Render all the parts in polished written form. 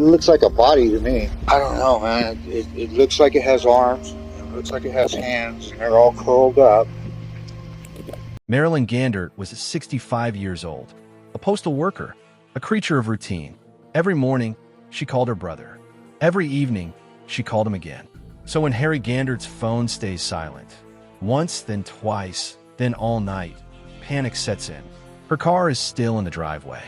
looks like a body to me. I don't know, man. It looks like it has arms. It looks like it has hands, and they're all curled up. Marilyn Gandert was 65 years old, a postal worker, a creature of routine. Every morning, she called her brother. Every evening, she called him again. So when Harry Gandert's phone stays silent, once, then twice, then all night, panic sets in. Her car is still in the driveway.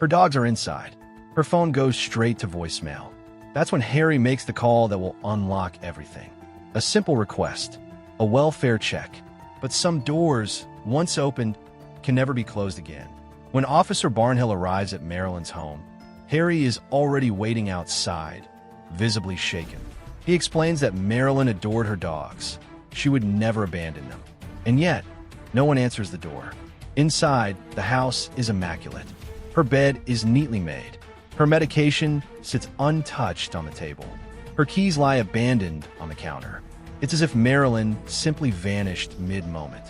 Her dogs are inside. Her phone goes straight to voicemail. That's when Harry makes the call that will unlock everything. A simple request, a welfare check. But some doors, once opened, can never be closed again. When Officer Barnhill arrives at Marilyn's home, Harry is already waiting outside, visibly shaken. He explains that Marilyn adored her dogs. She would never abandon them. And yet, no one answers the door. Inside, the house is immaculate. Her bed is neatly made. Her medication sits untouched on the table. Her keys lie abandoned on the counter. It's as if Marilyn simply vanished mid-moment.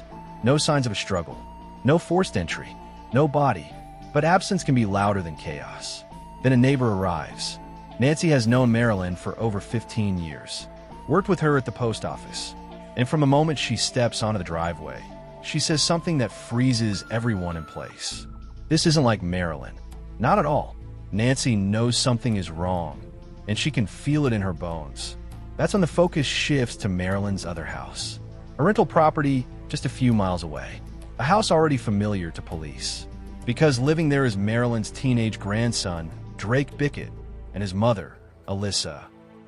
No signs of a struggle, no forced entry, no body. But absence can be louder than chaos. Then a neighbor arrives. Nancy has known Marilyn for over 15 years, worked with her at the post office. And from the moment she steps onto the driveway, she says something that freezes everyone in place. This isn't like Marilyn. Not at all. Nancy knows something is wrong, and she can feel it in her bones. That's when the focus shifts to Marilyn's other house, a rental property just a few miles away, a house already familiar to police. Because living there is Marilyn's teenage grandson, Drake Bickett, and his mother, Alyssa,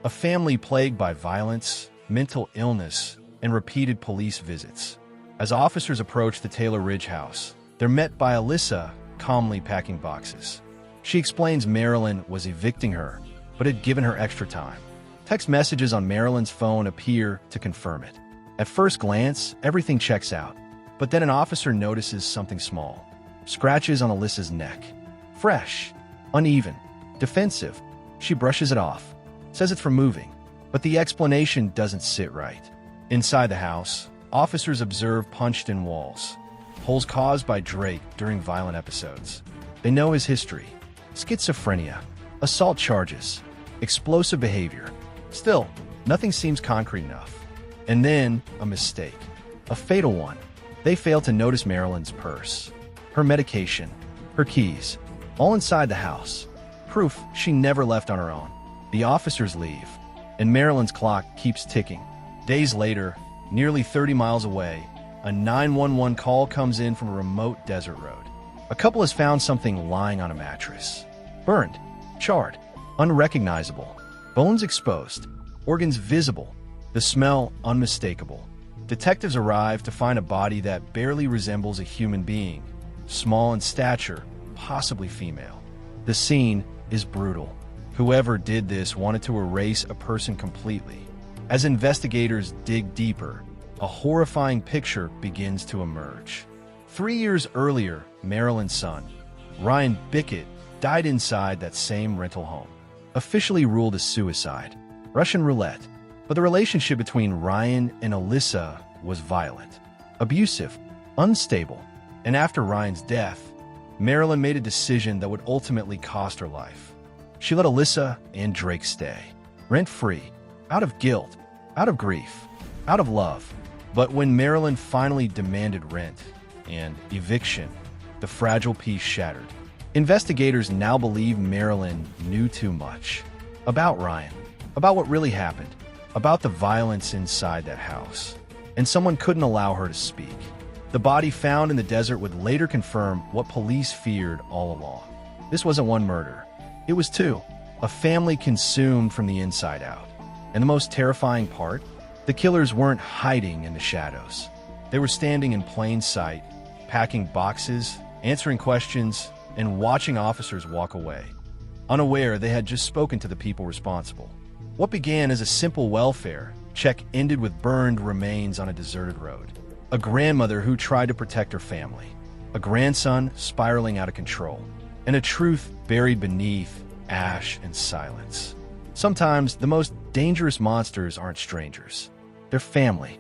a family plagued by violence, mental illness, and repeated police visits. As officers approach the Taylor Ridge house, they're met by Alyssa calmly packing boxes. She explains Marilyn was evicting her, but had given her extra time. Text messages on Marilyn's phone appear to confirm it. At first glance, everything checks out, but then an officer notices something small. Scratches on Alyssa's neck. Fresh, uneven, defensive. She brushes it off, says it's from moving, but the explanation doesn't sit right. Inside the house, officers observe punched-in walls, holes caused by Drake during violent episodes. They know his history: schizophrenia, assault charges, explosive behavior. Still, nothing seems concrete enough. And then, a mistake. A fatal one. They fail to notice Marilyn's purse, her medication, her keys, all inside the house. Proof she never left on her own. The officers leave, and Marilyn's clock keeps ticking. Days later, nearly 30 miles away, a 911 call comes in from a remote desert road. A couple has found something lying on a mattress. Burned, charred, unrecognizable. Bones exposed, organs visible, the smell unmistakable. Detectives arrive to find a body that barely resembles a human being, small in stature, possibly female. The scene is brutal. Whoever did this wanted to erase a person completely. As investigators dig deeper, a horrifying picture begins to emerge. 3 years earlier, Marilyn's son, Ryan Bickett, died inside that same rental home. Officially ruled a suicide, Russian roulette. But the relationship between Ryan and Alyssa was violent, abusive, unstable. And after Ryan's death, Marilyn made a decision that would ultimately cost her life. She let Alyssa and Drake stay, rent-free, out of guilt, out of grief, out of love. But when Marilyn finally demanded rent and eviction, the fragile peace shattered. Investigators now believe Marilyn knew too much about Ryan, about what really happened, about the violence inside that house, and someone couldn't allow her to speak. The body found in the desert would later confirm what police feared all along. This wasn't one murder. It was two, a family consumed from the inside out. And the most terrifying part? The killers weren't hiding in the shadows. They were standing in plain sight, packing boxes, answering questions, and watching officers walk away. Unaware they had just spoken to the people responsible. What began as a simple welfare check ended with burned remains on a deserted road. A grandmother who tried to protect her family. A grandson spiraling out of control. And a truth buried beneath ash and silence. Sometimes the most dangerous monsters aren't strangers. They're family.